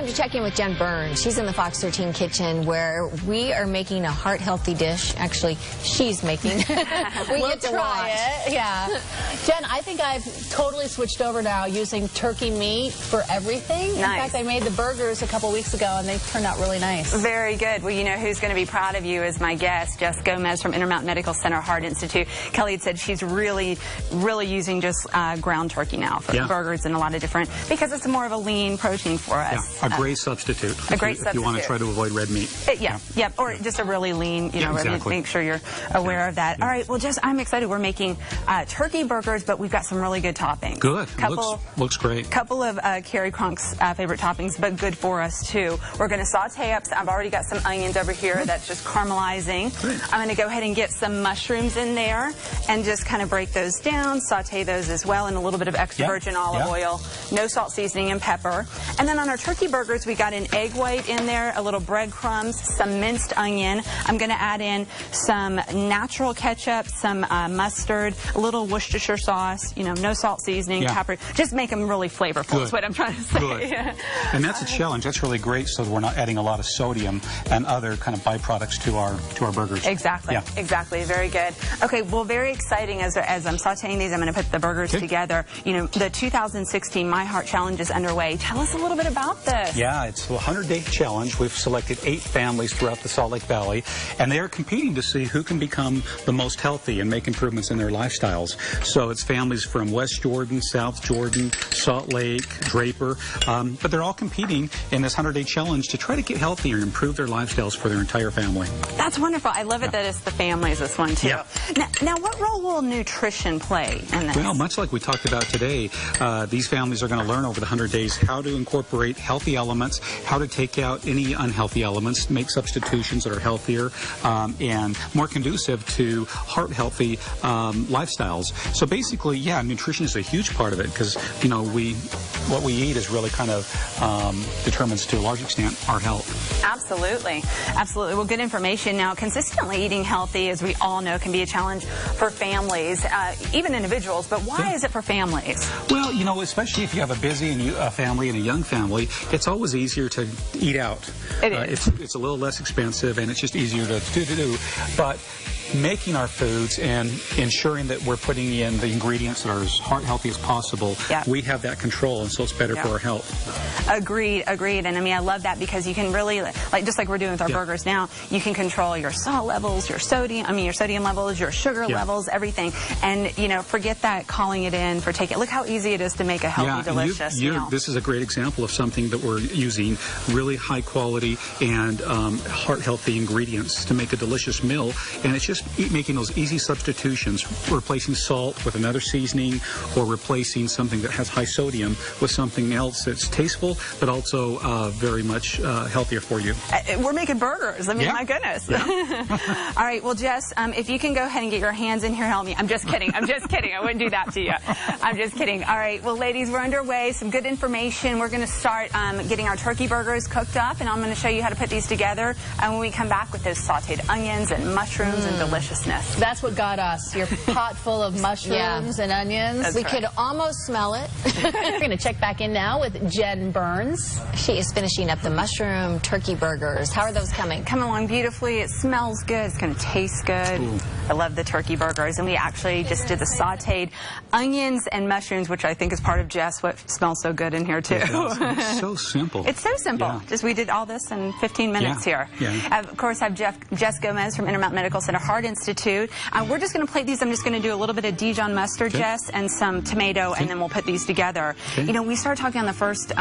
to check in with Jen Burns. She's in the Fox 13 kitchen where we are making a heart-healthy dish. Actually, she's making. We'll get to try it. Yeah. Jen, I think I've totally switched over now using turkey meat for everything. Nice. In fact, I made the burgers a couple weeks ago, and they turned out really nice. Very good. Well, you know who's going to be proud of you is my guest, Jess Gomez from Intermountain Medical Center Heart Institute. Kelly had said she's really using just ground turkey now for burgers and a lot of different, because it's more of a lean protein for us. Yeah, a great substitute. If you want to try to avoid red meat. Or just a really lean, you know, exactly. Make sure you're aware of that. All right, well, Jess, I'm excited. We're making turkey burgers, but we've got some really good toppings. Good. Looks great. Couple of Carrie Cronk's favorite toppings, but good for us, too. We're going to saute up. I've already got some onions over here that's just caramelizing. Great. I'm going to go ahead and get some mushrooms in there and just kind of break those down, saute those as well, and a little bit of extra virgin olive oil, no salt, seasoning, and pepper. And then on our turkey burgers, we got an egg white in there, a little breadcrumbs, some minced onion. I'm going to add in some natural ketchup, some mustard, a little Worcestershire sauce, you know, no salt, seasoning, pepper. Just make them really flavorful is what I'm trying to say. Good. And that's a challenge. That's really great, so we're not adding a lot of sodium and other kind of byproducts to our burgers. Exactly. Yeah. Exactly. Very good. Okay. Well, very exciting. As I'm sauteing these, I'm going to put the burgers together. You know, the 2016 My Heart Challenge is underway. Tell us a little bit about this. Yeah, it's a 100-day challenge. We've selected 8 families throughout the Salt Lake Valley, and they are competing to see who can become the most healthy and make improvements in their lifestyles. So it's families from West Jordan, South Jordan, Salt Lake, Draper, but they're all competing in this 100-day challenge to try to get healthier and improve their lifestyles for their entire family. That's wonderful. I love it that it's the families, this one, too. Yeah. Now, what role will nutrition play in this? Well, much like we talked about today, these families are going to learn over the 100 days how to incorporate healthy elements, how to take out any unhealthy elements, make substitutions that are healthier and more conducive to heart-healthy lifestyles. So basically, yeah, nutrition is a huge part of it because, you know, what we eat is really kind of determines to a large extent our health. Absolutely. Absolutely. Well, good information. Now, consistently eating healthy, as we all know, can be a challenge for families, even individuals, but why is it for families? Well, you know, especially if you have a busy family and a young family, it's always easier to eat out. It is. It's a little less expensive and it's just easier to do. But making our foods and ensuring that we're putting in the ingredients that are as heart healthy as possible, we have that control, and so it's better for our health. Agreed. And I mean, I love that because you can really, just like we're doing with our burgers now, you can control your salt levels, your sodium levels, your sugar levels, everything. And, you know, forget that calling it in for takeout. Look how easy it is to make a healthy, delicious meal. This is a great example of something that we're using really high quality and heart healthy ingredients to make a delicious meal, and it's just making those easy substitutions, replacing salt with another seasoning or replacing something that has high sodium with something else that's tasteful but also very much healthier for you. We're making burgers. I mean, my goodness. All right. Well, Jess, if you can go ahead and get your hands in here, help me. I'm just kidding. I wouldn't do that to you. I'm just kidding. All right. Well, ladies, we're underway. Some good information. We're going to start getting our turkey burgers cooked up, and I'm going to show you how to put these together. And when we come back with those sauteed onions and mushrooms and deliciousness. That's what got us. Your pot full of mushrooms and onions. We could almost smell it. We're going to check back in now with Jen Burns. She is finishing up the mushroom turkey burgers. How are those coming? Coming along beautifully. It smells good. It's going to taste good. Ooh. I love the turkey burgers. And we actually just did the sauteed onions and mushrooms, which I think is part of Jess, what smells so good in here, too. It's so simple. It's so simple. Yeah. Just we did all this in 15 minutes here. Yeah. Of course, I have Jess Gomez from Intermountain Medical Center Heart Institute. We're just going to plate these. I'm just going to do a little bit of Dijon mustard, Jess, and some tomato, and then we'll put these together. You know, we started talking on the first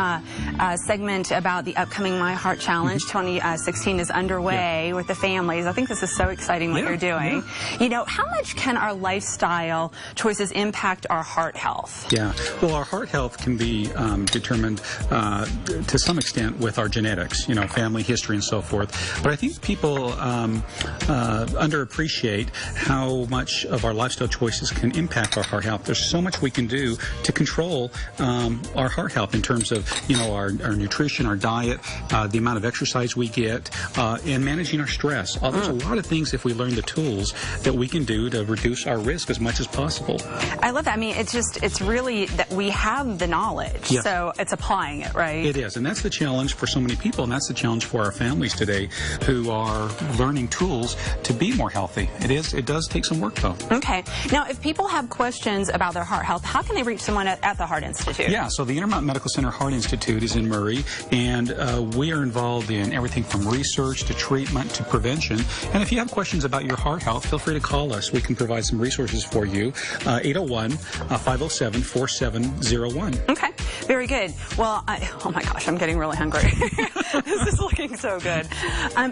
segment about the upcoming My Heart Challenge. 2016 is underway with the families. I think this is so exciting what you're doing. You know, how much can our lifestyle choices impact our heart health? Yeah. Well, our heart health can be determined to some extent with our genetics, you know, family history and so forth. But I think people underappreciate appreciate how much of our lifestyle choices can impact our heart health. There's so much we can do to control our heart health in terms of, our nutrition, our diet, the amount of exercise we get, and managing our stress. There's a lot of things, if we learn the tools, that we can do to reduce our risk as much as possible. I love that. I mean, it's really that we have the knowledge, so it's applying it, right? It is, and that's the challenge for so many people, and that's the challenge for our families today who are learning tools to be more healthy. It does take some work, though. Okay. Now, if people have questions about their heart health, how can they reach someone at the Heart Institute? Yeah, so the Intermountain Medical Center Heart Institute is in Murray, and we are involved in everything from research to treatment to prevention. And if you have questions about your heart health, feel free to call us. We can provide some resources for you. 801-507-4701. Okay, very good. Well, oh my gosh, I'm getting really hungry. This is looking so good.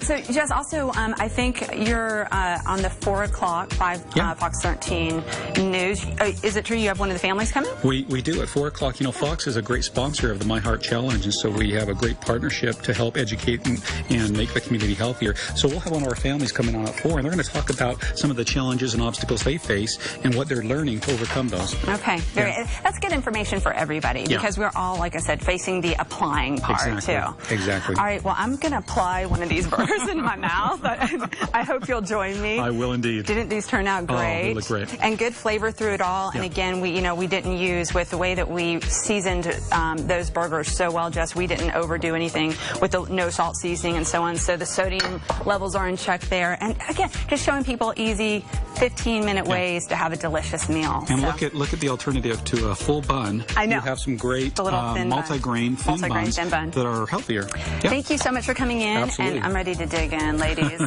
So, Jess, also, I think you're on the 4 o'clock, Fox 13 News. Is it true you have one of the families coming? We do at 4 o'clock. Fox is a great sponsor of the My Heart Challenge, and so we have a great partnership to help educate and make the community healthier. So we'll have one of our families coming on at 4, and they're going to talk about some of the challenges and obstacles they face and what they're learning to overcome those. Okay, that's good information for everybody because we're all, like I said, facing the applying part too. Exactly. All right, well, I'm going to apply one of these burgers in my mouth. I hope you'll join me. I will indeed. Didn't these turn out great? Oh, they look great. And good flavor through it all. And again, we didn't use, with the way that we seasoned those burgers so well, Jess, we didn't overdo anything with the no salt seasoning and so on. So the sodium levels are in check there. And again, just showing people easy 15-minute ways to have a delicious meal. And look at the alternative to a full bun. I know. You have some great multi-grain thin buns that are healthier. Thank you so much for coming in. Absolutely. And I'm ready to dig in, ladies.